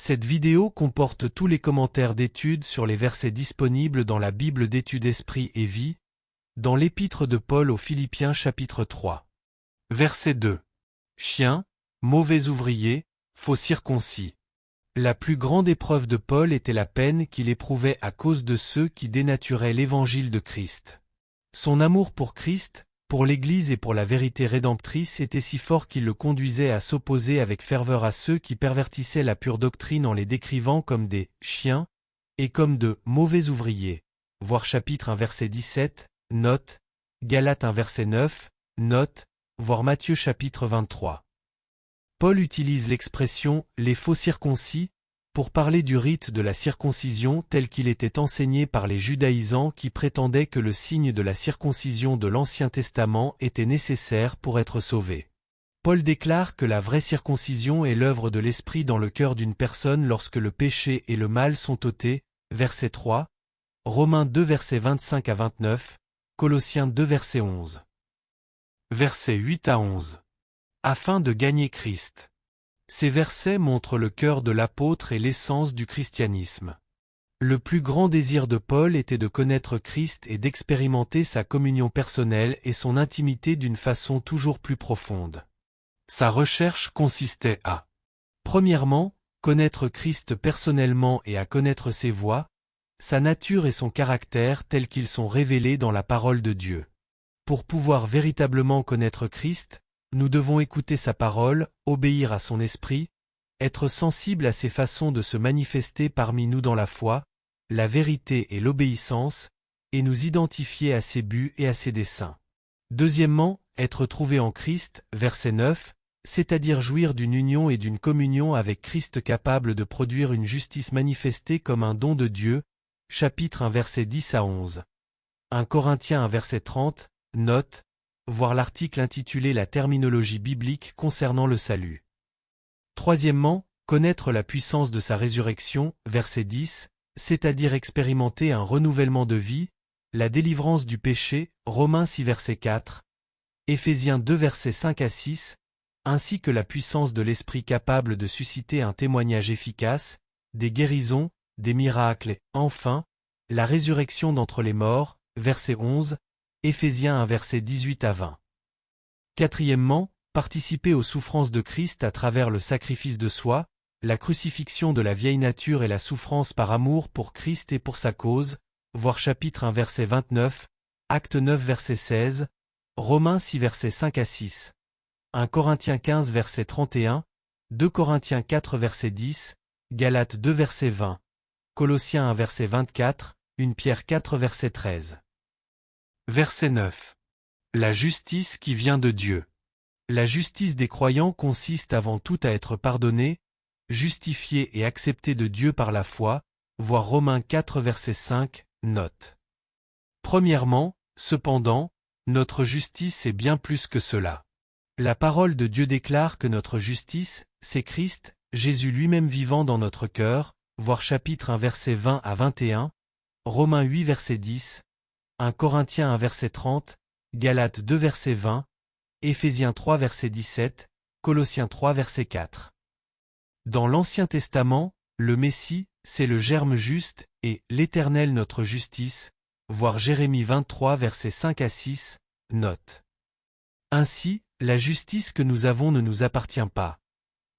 Cette vidéo comporte tous les commentaires d'études sur les versets disponibles dans la Bible d'études Esprit et Vie, dans l'Épître de Paul aux Philippiens chapitre 3. Verset 2. Chien, mauvais ouvrier, faux circoncis. La plus grande épreuve de Paul était la peine qu'il éprouvait à cause de ceux qui dénaturaient l'évangile de Christ. Son amour pour Christ, pour l'Église et pour la vérité rédemptrice était si fort qu'il le conduisait à s'opposer avec ferveur à ceux qui pervertissaient la pure doctrine en les décrivant comme des « chiens » et comme de « mauvais ouvriers ». Voir chapitre 1 verset 17, note, Galates 1 verset 9, note, voir Matthieu chapitre 23. Paul utilise l'expression « les faux circoncis » pour parler du rite de la circoncision tel qu'il était enseigné par les judaïsants qui prétendaient que le signe de la circoncision de l'Ancien Testament était nécessaire pour être sauvé. Paul déclare que la vraie circoncision est l'œuvre de l'Esprit dans le cœur d'une personne lorsque le péché et le mal sont ôtés, verset 3, Romains 2 versets 25 à 29, Colossiens 2 verset 11. Versets 8 à 11. Afin de gagner Christ. Ces versets montrent le cœur de l'apôtre et l'essence du christianisme. Le plus grand désir de Paul était de connaître Christ et d'expérimenter sa communion personnelle et son intimité d'une façon toujours plus profonde. Sa recherche consistait à, premièrement, connaître Christ personnellement et à connaître ses voies, sa nature et son caractère tels qu'ils sont révélés dans la parole de Dieu. Pour pouvoir véritablement connaître Christ, nous devons écouter sa parole, obéir à son esprit, être sensibles à ses façons de se manifester parmi nous dans la foi, la vérité et l'obéissance, et nous identifier à ses buts et à ses desseins. Deuxièmement, être trouvé en Christ, verset 9, c'est-à-dire jouir d'une union et d'une communion avec Christ capable de produire une justice manifestée comme un don de Dieu, chapitre 1 verset 10 à 11. 1 Corinthiens 1 verset 30, note, voir l'article intitulé La terminologie biblique concernant le salut. Troisièmement, connaître la puissance de sa résurrection, verset 10, c'est-à-dire expérimenter un renouvellement de vie, la délivrance du péché, Romains 6 verset 4, Éphésiens 2 versets 5 à 6, ainsi que la puissance de l'Esprit capable de susciter un témoignage efficace, des guérisons, des miracles et, enfin, la résurrection d'entre les morts, verset 11, Éphésiens 1 verset 18 à 20. Quatrièmement, participer aux souffrances de Christ à travers le sacrifice de soi, la crucifixion de la vieille nature et la souffrance par amour pour Christ et pour sa cause, voir chapitre 1 verset 29, Acte 9 verset 16, Romains 6 verset 5 à 6, 1 Corinthiens 15 verset 31, 2 Corinthiens 4 verset 10, Galates 2 verset 20, Colossiens 1 verset 24, 1 Pierre 4 verset 13. Verset 9. La justice qui vient de Dieu. La justice des croyants consiste avant tout à être pardonné, justifié et accepté de Dieu par la foi, voir Romains 4 verset 5, note. Premièrement, cependant, notre justice est bien plus que cela. La parole de Dieu déclare que notre justice, c'est Christ, Jésus lui-même vivant dans notre cœur, voir chapitre 1 verset 20 à 21, Romains 8 verset 10, 1 Corinthiens 1 verset 30, Galates 2 verset 20, Éphésiens 3 verset 17, Colossiens 3 verset 4. Dans l'Ancien Testament, le Messie, c'est le germe juste, et l'Éternel notre justice, voir Jérémie 23 verset 5 à 6, note. Ainsi, la justice que nous avons ne nous appartient pas.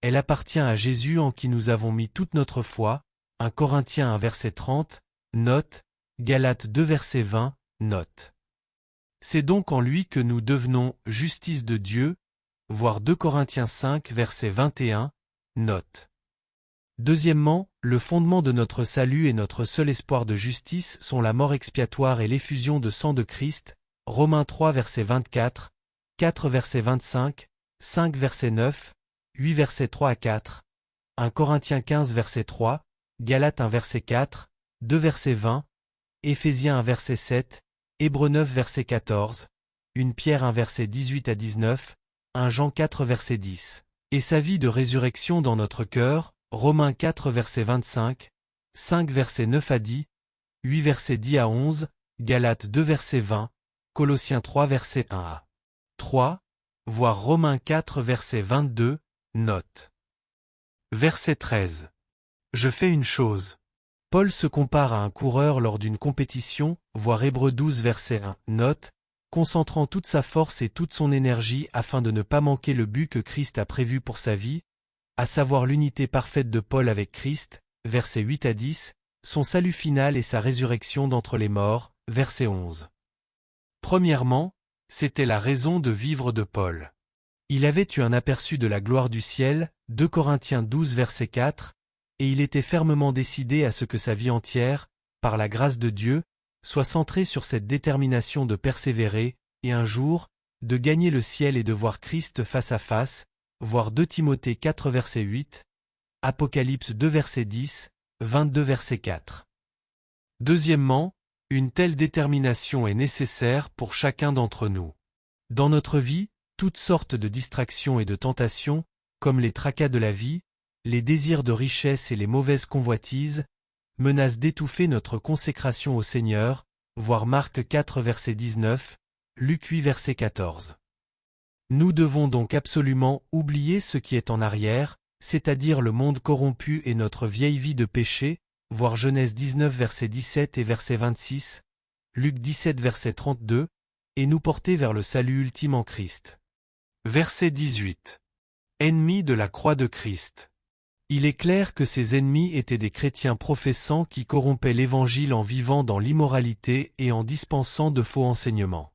Elle appartient à Jésus en qui nous avons mis toute notre foi, 1 Corinthiens 1 verset 30, note, Galates 2 verset 20, note. C'est donc en lui que nous devenons justice de Dieu, voir 2 Corinthiens 5 verset 21, note. Deuxièmement, le fondement de notre salut et notre seul espoir de justice sont la mort expiatoire et l'effusion de sang de Christ, Romains 3 verset 24, 4 verset 25, 5 verset 9, 8 verset 3 à 4, 1 Corinthiens 15 verset 3, Galates 1 verset 4, 2 verset 20, Éphésiens 1 verset 7, Hébreux 9 verset 14, 1 Pierre 1 verset 18 à 19, 1 Jean 4 verset 10, et sa vie de résurrection dans notre cœur, Romains 4 verset 25, 5 verset 9 à 10, 8 verset 10 à 11, Galates 2 verset 20, Colossiens 3 verset 1 à 3, voir Romains 4 verset 22, note. Verset 13. Je fais une chose. Paul se compare à un coureur lors d'une compétition, voir Hébreux 12 verset 1. Note, concentrant toute sa force et toute son énergie afin de ne pas manquer le but que Christ a prévu pour sa vie, à savoir l'unité parfaite de Paul avec Christ, versets 8 à 10, son salut final et sa résurrection d'entre les morts, verset 11. Premièrement, c'était la raison de vivre de Paul. Il avait eu un aperçu de la gloire du ciel, 2 Corinthiens 12 verset 4, et il était fermement décidé à ce que sa vie entière, par la grâce de Dieu, soit centrée sur cette détermination de persévérer, et un jour, de gagner le ciel et de voir Christ face à face, voir 2 Timothée 4 verset 8, Apocalypse 2 verset 10, 22 verset 4. Deuxièmement, une telle détermination est nécessaire pour chacun d'entre nous. Dans notre vie, toutes sortes de distractions et de tentations, comme les tracas de la vie, les désirs de richesse et les mauvaises convoitises, menacent d'étouffer notre consécration au Seigneur, voir Marc 4 verset 19, Luc 8 verset 14. Nous devons donc absolument oublier ce qui est en arrière, c'est-à-dire le monde corrompu et notre vieille vie de péché, voir Genèse 19 verset 17 et verset 26, Luc 17 verset 32, et nous porter vers le salut ultime en Christ. Verset 18. Ennemis de la croix de Christ. Il est clair que ces ennemis étaient des chrétiens professants qui corrompaient l'Évangile en vivant dans l'immoralité et en dispensant de faux enseignements.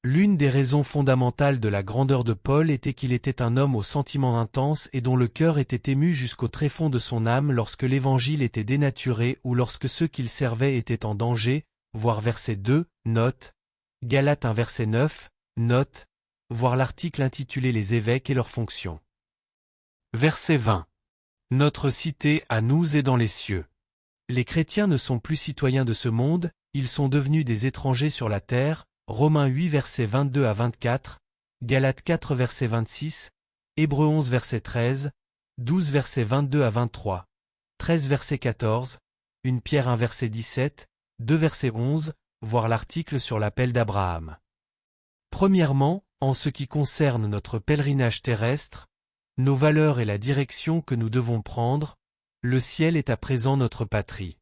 L'une des raisons fondamentales de la grandeur de Paul était qu'il était un homme aux sentiments intenses et dont le cœur était ému jusqu'au tréfonds de son âme lorsque l'Évangile était dénaturé ou lorsque ceux qu'il servait étaient en danger, voir verset 2, note, Galates 1 verset 9, note, voir l'article intitulé Les évêques et leurs fonctions. Verset 20. Notre cité à nous est dans les cieux. Les chrétiens ne sont plus citoyens de ce monde, ils sont devenus des étrangers sur la terre, Romains 8 versets 22 à 24, Galates 4 verset 26, Hébreux 11 verset 13, 12 versets 22 à 23, 13 verset 14, 1 Pierre 1 verset 17, 2 verset 11, voir l'article sur l'appel d'Abraham. Premièrement, en ce qui concerne notre pèlerinage terrestre, nos valeurs et la direction que nous devons prendre, le ciel est à présent notre patrie.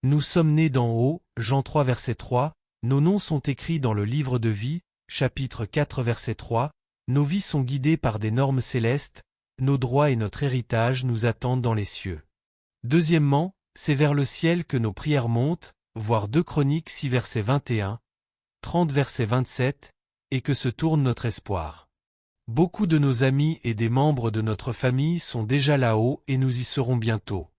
Nous sommes nés d'en haut, Jean 3 verset 3, nos noms sont écrits dans le livre de vie, chapitre 4 verset 3, nos vies sont guidées par des normes célestes, nos droits et notre héritage nous attendent dans les cieux. Deuxièmement, c'est vers le ciel que nos prières montent, voir 2 Chroniques 6 verset 21, 30 verset 27, et que se tourne notre espoir. Beaucoup de nos amis et des membres de notre famille sont déjà là-haut et nous y serons bientôt.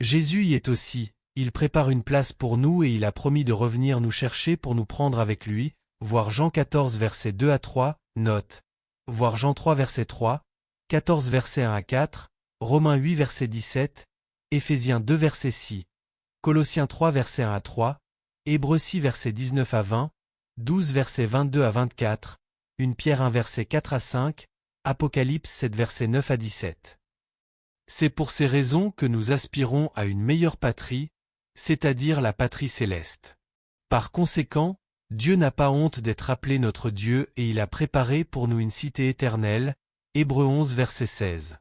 Jésus y est aussi, il prépare une place pour nous et il a promis de revenir nous chercher pour nous prendre avec lui, voir Jean 14 versets 2 à 3, note, voir Jean 3 verset 3, 14 versets 1 à 4, Romains 8 verset 17, Éphésiens 2 verset 6, Colossiens 3 verset 1 à 3, Hébreux 6 verset 19 à 20, 12 versets 22 à 24, 1 Pierre 1 verset 4 à 5, Apocalypse 7 verset 9 à 17. C'est pour ces raisons que nous aspirons à une meilleure patrie, c'est-à-dire la patrie céleste. Par conséquent, Dieu n'a pas honte d'être appelé notre Dieu et il a préparé pour nous une cité éternelle, Hébreux 11 verset 16.